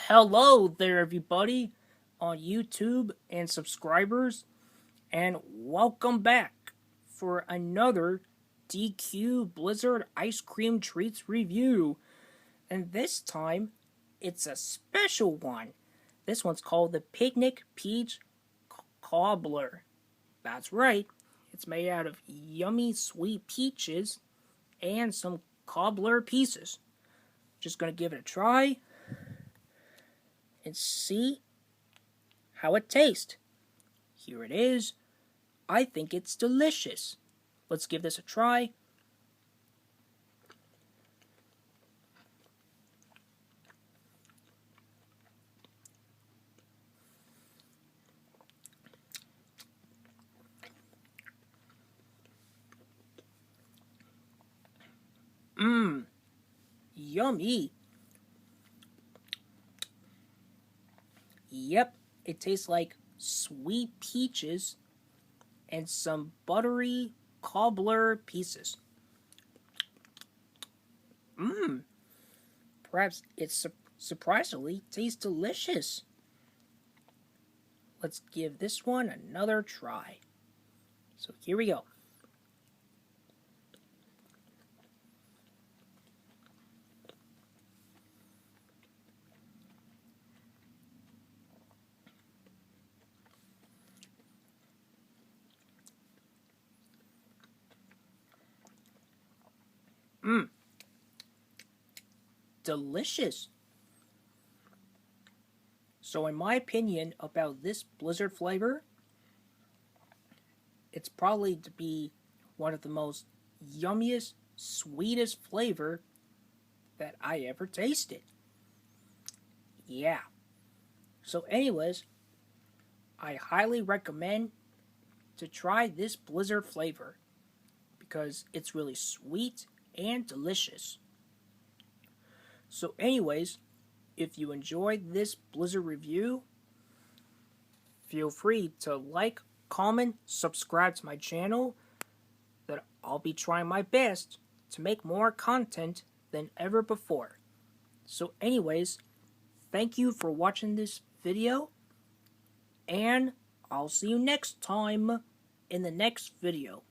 Hello there, everybody on YouTube and subscribers, and welcome back for another DQ Blizzard Ice Cream Treats review. And this time, it's a special one. This one's called the Picnic Peach Cobbler. That's right, it's made out of yummy sweet peaches and some cobbler pieces. Just gonna give it a try and see how it tastes. Here it is. I think it's delicious. Let's give this a try. Yummy. Yep, it tastes like sweet peaches and some buttery cobbler pieces. Perhaps it surprisingly tastes delicious. Let's give this one another try. So here we go. Delicious. So in my opinion about this Blizzard flavor, it's probably to be one of the most yummiest, sweetest flavor that I ever tasted. Yeah. So anyways, I highly recommend to try this Blizzard flavor because it's really sweet and delicious. So anyways, if you enjoyed this Blizzard review, feel free to like, comment, subscribe to my channel, that I'll be trying my best to make more content than ever before. So anyways, thank you for watching this video, and I'll see you next time in the next video.